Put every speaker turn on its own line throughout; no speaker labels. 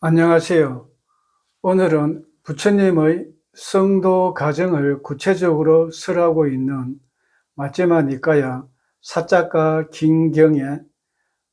안녕하세요. 오늘은 부처님의 성도 과정을 구체적으로 설하고 있는 마찌마 니까야 사자가 긴경에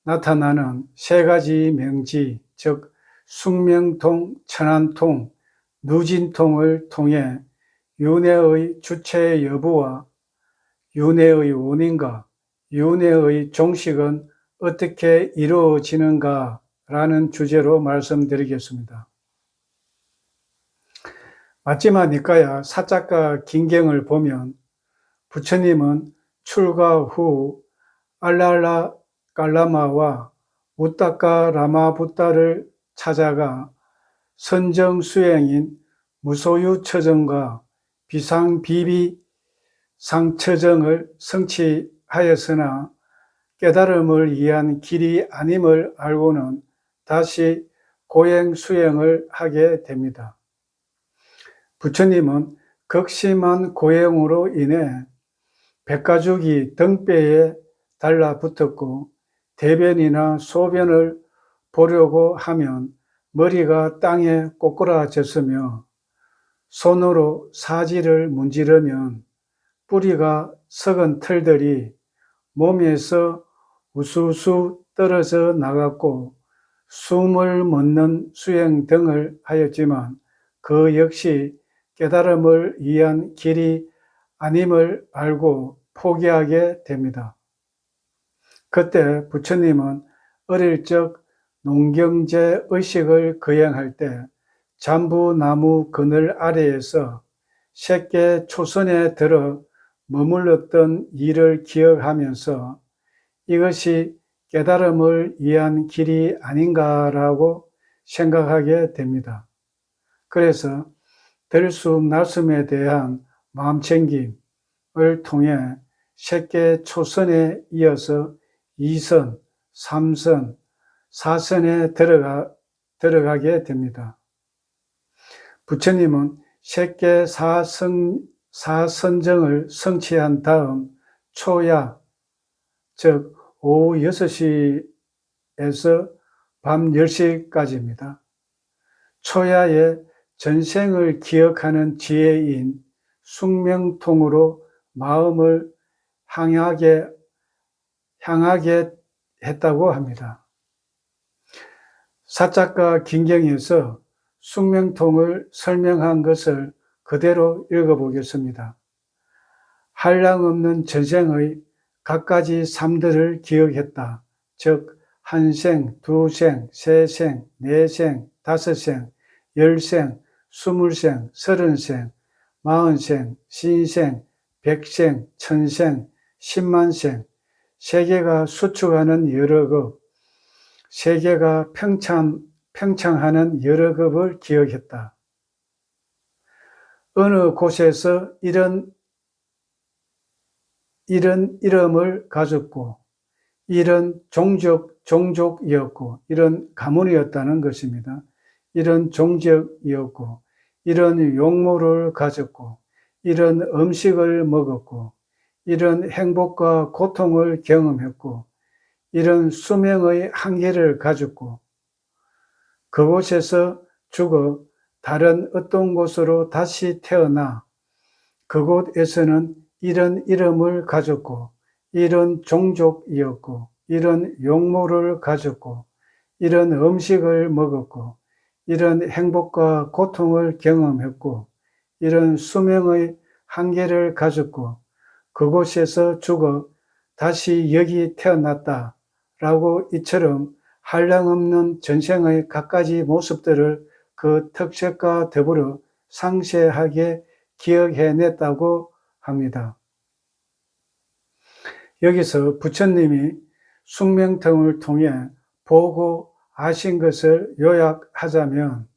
나타나는 세 가지 명지, 즉 숙명통, 천안통, 누진통을 통해 윤회의 주체 여부와 윤회의 원인과 윤회의 종식은 어떻게 이루어지는가 라는 주제로 말씀드리겠습니다. 마찌마 니까야 사자가 긴경을 보면 부처님은 출가 후 알랄라 깔라마와 우따까 라마부따를 찾아가 선정수행인 무소유처정과 비상비비 상처정을 성취하였으나 깨달음을 위한 길이 아님을 알고는 다시 고행수행을 하게 됩니다. 부처님은 극심한 고행으로 인해 백가죽이 등뼈에 달라붙었고 대변이나 소변을 보려고 하면 머리가 땅에 꼬꾸라졌으며 손으로 사지를 문지르면 뿌리가 썩은 털들이 몸에서 우수수 떨어져 나갔고 숨을 멎는 수행 등을 하였지만 그 역시 깨달음을 위한 길이 아님을 알고 포기하게 됩니다. 그때 부처님은 어릴 적 농경제 의식을 거행할 때 잠부나무 그늘 아래에서 새끼 초선에 들어 머물렀던 일을 기억하면서 이것이 깨달음을 위한 길이 아닌가라고 생각하게 됩니다. 그래서 들숨 날숨에 대한 마음챙김을 통해 새끼 초선에 이어서 2선, 3선, 4선에 들어가게 됩니다. 부처님은 새끼 사선정을 성취한 다음 초야, 즉 오후 6시에서 밤 10시까지입니다. 초야에 전생을 기억하는 지혜인 숙명통으로 마음을 향하게 했다고 합니다. 사자가 긴경에서 숙명통을 설명한 것을 그대로 읽어보겠습니다. 한량없는 전생의 갖가지 삶들을 기억했다. 즉 한생, 두생, 세생, 네생, 다섯생, 열생, 스물생, 서른생, 마흔생, 신생, 백생, 천생, 10만생, 세계가 수축하는 여러 급, 세계가 평창하는 여러 급을 기억했다. 어느 곳에서 이런 이름을 가졌고 이런 종족이었고 이런 가문이었다는 것입니다. 이런 종족이었고 이런 용모를 가졌고 이런 음식을 먹었고 이런 행복과 고통을 경험했고 이런 수명의 한계를 가졌고 그곳에서 죽어 다른 어떤 곳으로 다시 태어나 그곳에서는 이런 이름을 가졌고 이런 종족이었고 이런 용모를 가졌고 이런 음식을 먹었고 이런 행복과 고통을 경험했고 이런 수명의 한계를 가졌고 그곳에서 죽어 다시 여기 태어났다 라고 이처럼 한량없는 전생의 갖가지 모습들을 그 특색과 더불어 상세하게 기억해냈다고 합니다. 여기서 부처님이 숙명통을 통해 보고 아신 것을 요약하자면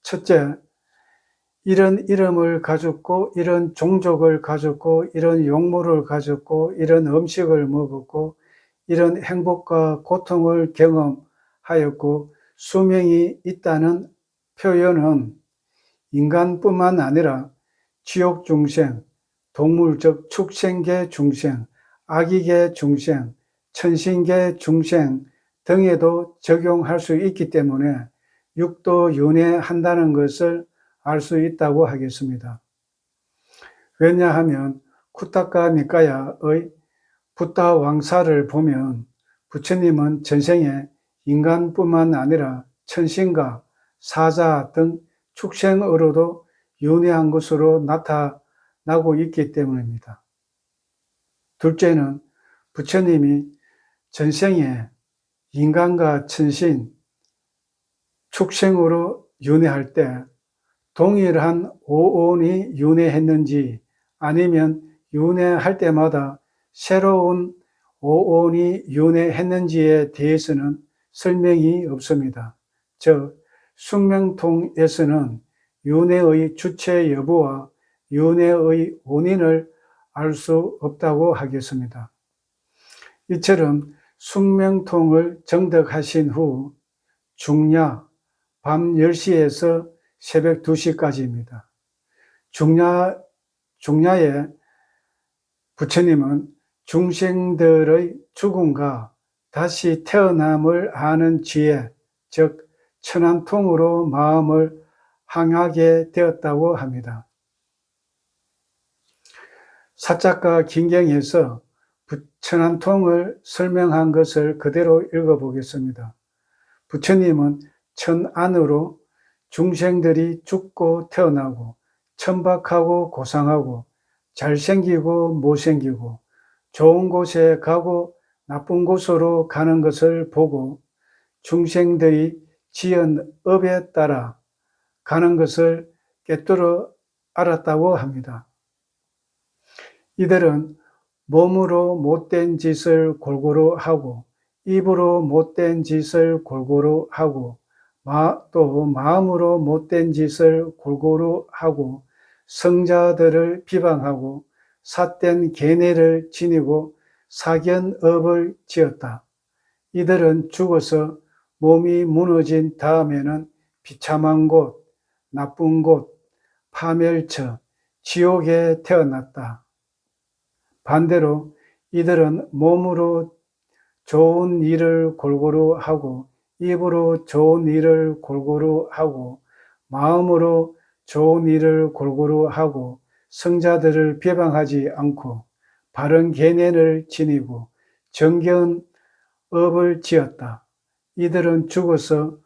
첫째, 이런 이름을 가졌고 이런 종족을 가졌고 이런 용모를 가졌고 이런 음식을 먹었고 이런 행복과 고통을 경험하였고 수명이 있다는 표현은 인간뿐만 아니라 지옥 중생, 동물 즉 축생계 중생, 아기계 중생, 천신계 중생 등에도 적용할 수 있기 때문에 육도 윤회한다는 것을 알 수 있다고 하겠습니다. 왜냐하면 쿠타카 니까야의 붓다 왕사를 보면 부처님은 전생에 인간뿐만 아니라 천신과 사자 등 축생으로도 윤회한 것으로 나타나고 있기 때문입니다. 둘째는 부처님이 전생에 인간과 천신, 축생으로 윤회할 때 동일한 오온이 윤회했는지 아니면 윤회할 때마다 새로운 오온이 윤회했는지에 대해서는 설명이 없습니다. 즉 숙명통에서는 윤회의 주체 여부와 윤회의 원인을 알 수 없다고 하겠습니다. 이처럼 숙명통을 정득하신 후 중야 밤 10시에서 새벽 2시까지입니다. 중야에 부처님은 중생들의 죽음과 다시 태어남을 아는 지혜, 즉 천안통으로 마음을 항하게 되었다고 합니다. 사자가 긴경에서 천안통을 설명한 것을 그대로 읽어보겠습니다. 부처님은 천안으로 중생들이 죽고 태어나고 천박하고 고상하고 잘생기고 못생기고 좋은 곳에 가고 나쁜 곳으로 가는 것을 보고 중생들이 지은 업에 따라 가는 것을 꿰뚫어 알았다고 합니다. 이들은 몸으로 못된 짓을 골고루 하고 입으로 못된 짓을 골고루 하고 또 마음으로 못된 짓을 골고루 하고 성자들을 비방하고 삿된 계뇌를 지니고 사견업을 지었다. 이들은 죽어서 몸이 무너진 다음에는 비참한 곳, 나쁜 곳, 파멸처, 지옥에 태어났다. 반대로 이들은 몸으로 좋은 일을 골고루 하고 입으로 좋은 일을 골고루 하고 마음으로 좋은 일을 골고루 하고 성자들을 비방하지 않고 바른 계뇌를 지니고 정견 업을 지었다. 이들은 죽어서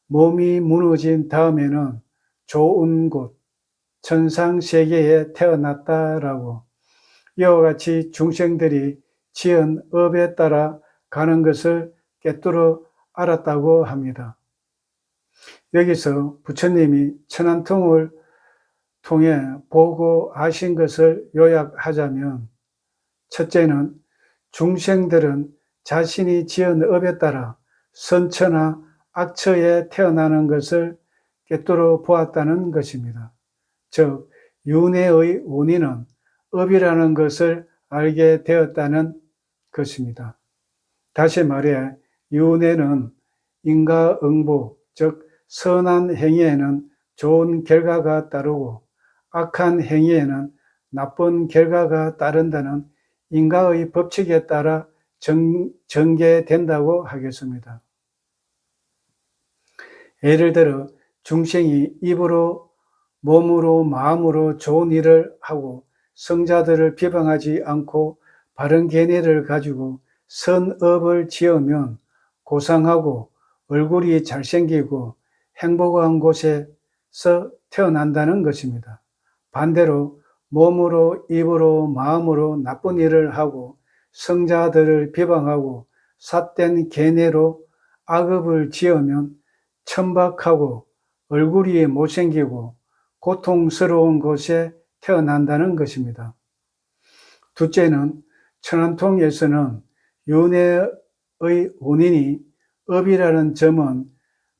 몸이 무너진 다음에는 좋은 곳, 천상세계에 태어났다라고 이와 같이 중생들이 지은 업에 따라 가는 것을 꿰뚫어 알았다고 합니다. 여기서 부처님이 천안통을 통해 보고 아신 것을 요약하자면 첫째는 중생들은 자신이 지은 업에 따라 선처나 악처에 태어나는 것을 꿰뚫어 보았다는 것입니다. 즉 윤회의 원인은 업이라는 것을 알게 되었다는 것입니다. 다시 말해 윤회는 인과응보, 즉 선한 행위에는 좋은 결과가 따르고 악한 행위에는 나쁜 결과가 따른다는 인과의 법칙에 따라 전개된다고 하겠습니다. 예를 들어 중생이 입으로, 몸으로, 마음으로 좋은 일을 하고 성자들을 비방하지 않고 바른 계뇌를 가지고 선업을 지으면 고상하고 얼굴이 잘생기고 행복한 곳에서 태어난다는 것입니다. 반대로 몸으로, 입으로, 마음으로 나쁜 일을 하고 성자들을 비방하고 삿된 계뇌로 악업을 지으면 천박하고 얼굴이 못생기고 고통스러운 곳에 태어난다는 것입니다. 둘째는 천안통에서는 윤회의 원인이 업이라는 점은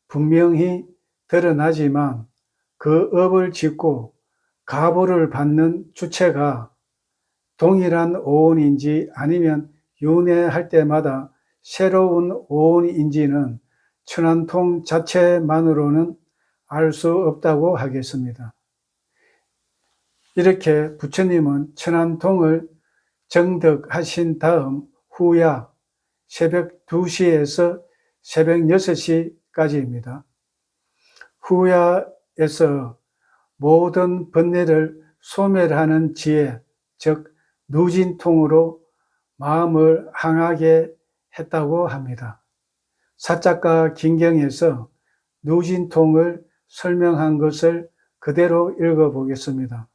분명히 드러나지만 그 업을 짓고 가보를 받는 주체가 동일한 오온인지 아니면 윤회할 때마다 새로운 오온인지는 천안통 자체만으로는 알 수 없다고 하겠습니다. 이렇게 부처님은 천안통을 정득하신 다음 후야 새벽 2시에서 새벽 6시까지입니다. 후야에서 모든 번뇌를 소멸하는 지혜, 즉 누진통으로 마음을 항하게 했다고 합니다. 사작과 긴경에서 누진통을 설명한 것을 그대로 읽어보겠습니다.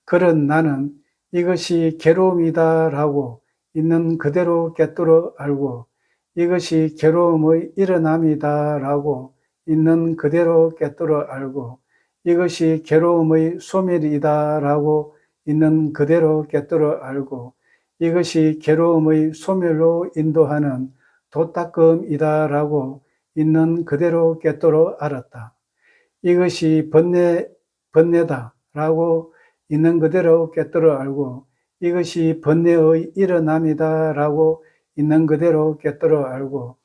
그런 나는 이것이 괴로움이다 라고 있는 그대로 꿰뚫어 알고, 이것이 괴로움의 일어남이다 라고 있는 그대로 꿰뚫어 알고, 이것이 괴로움의 소멸이다 라고 있는 그대로 꿰뚫어 알고, 이것이 괴로움의 소멸로 인도하는 도닦음이다 라고 있는 그대로 꿰뚫어 알았다. 이것이 번뇌다 라고 있는 그대로 꿰뚫어 알고, 이것이 번뇌의 일어남이다 라고 있는 그대로 꿰뚫어 알고,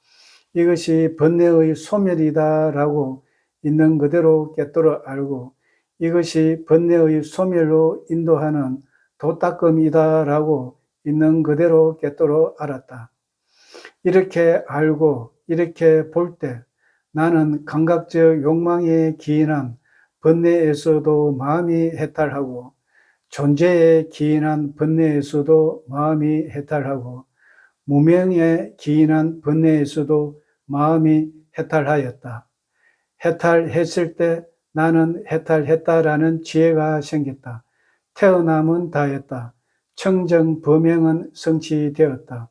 이것이 번뇌의 소멸이다 라고 있는 그대로 꿰뚫어 알고, 이것이 번뇌의 소멸로 인도하는 도닦음이다 라고 있는 그대로 꿰뚫어 알았다. 이렇게 알고 이렇게 볼 때 나는 감각적 욕망에 기인한 번뇌에서도 마음이 해탈하고, 존재에 기인한 번뇌에서도 마음이 해탈하고, 무명에 기인한 번뇌에서도 마음이 해탈하였다. 해탈했을 때 나는 해탈했다라는 지혜가 생겼다. 태어남은 다했다. 청정범행은 성취되었다.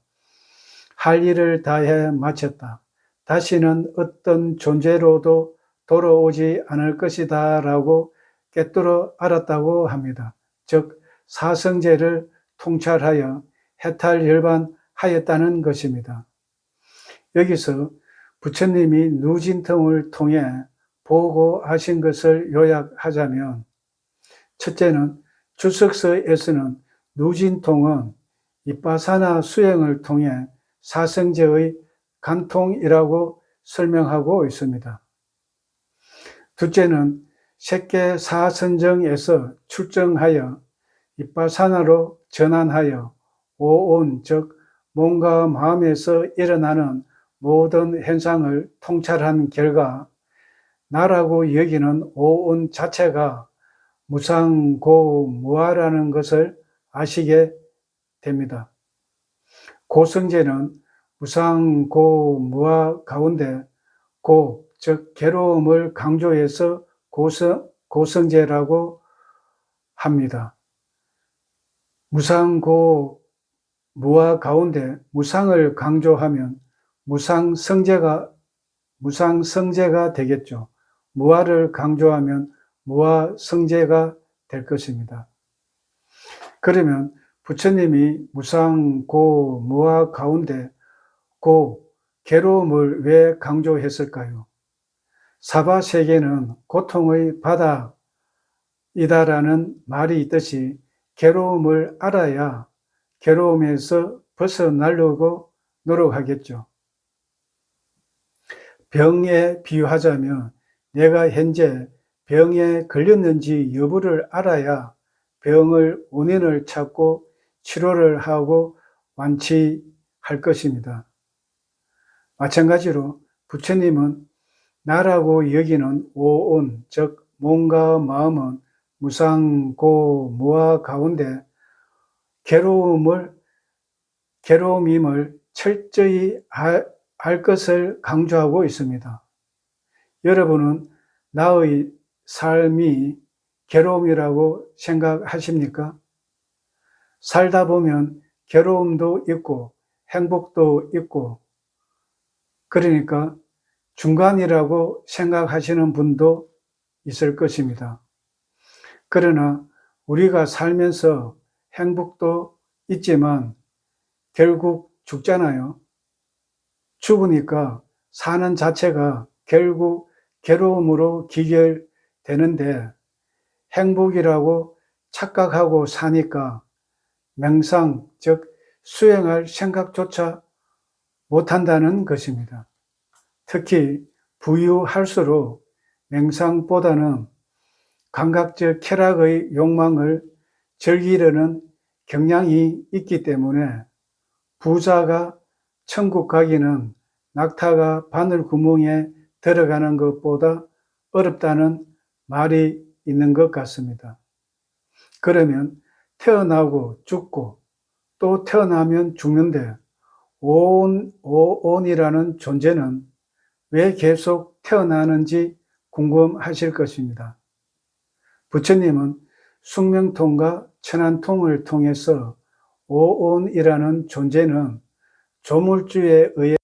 할 일을 다해 마쳤다. 다시는 어떤 존재로도 돌아오지 않을 것이다 라고 꿰뚫어 알았다고 합니다. 즉 사성제를 통찰하여 해탈열반하였다는 것입니다. 여기서 부처님이 누진통을 통해 보고하신 것을 요약하자면, 첫째는 주석서에서는 누진통은 이빠사나 수행을 통해 사성제의 간통이라고 설명하고 있습니다. 둘째는 색계사선정에서 출정하여 이빠사나로 전환하여 오온, 즉 몸과 마음에서 일어나는 모든 현상을 통찰한 결과 나라고 여기는 오온 자체가 무상고무아라는 것을 아시게 됩니다. 고성제는 무상고무아 가운데 고, 즉 괴로움을 강조해서 고성제라고 합니다. 무상고무아 가운데 무상을 강조하면 무상성제가 되겠죠. 무아를 강조하면 무아성제가 될 것입니다. 그러면 부처님이 무상고무아 가운데 고, 괴로움을 왜 강조했을까요? 사바세계는 고통의 바다이다라는 말이 있듯이 괴로움을 알아야 괴로움에서 벗어나려고 노력하겠죠. 병에 비유하자면 내가 현재 병에 걸렸는지 여부를 알아야 병을 원인을 찾고 치료를 하고 완치할 것입니다. 마찬가지로 부처님은 나라고 여기는 오온, 즉 몸과 마음은 무상고무아 가운데 괴로움임을 철저히 알 것을 강조하고 있습니다. 여러분은 나의 삶이 괴로움이라고 생각하십니까? 살다 보면 괴로움도 있고 행복도 있고, 그러니까 중간이라고 생각하시는 분도 있을 것입니다. 그러나 우리가 살면서 행복도 있지만 결국 죽잖아요. 죽으니까 사는 자체가 결국 괴로움으로 귀결되는데, 행복이라고 착각하고 사니까 명상, 즉 수행할 생각조차 못한다는 것입니다. 특히 부유할수록 명상보다는 감각적 쾌락의 욕망을 즐기려는 경향이 있기 때문에 부자가 천국 가기는 낙타가 바늘 구멍에 들어가는 것보다 어렵다는 말이 있는 것 같습니다. 그러면 태어나고 죽고 또 태어나면 죽는데 오온이라는 존재는 왜 계속 태어나는지 궁금하실 것입니다. 부처님은 숙명통과 천안통을 통해서 오온이라는 존재는 조물주에 의해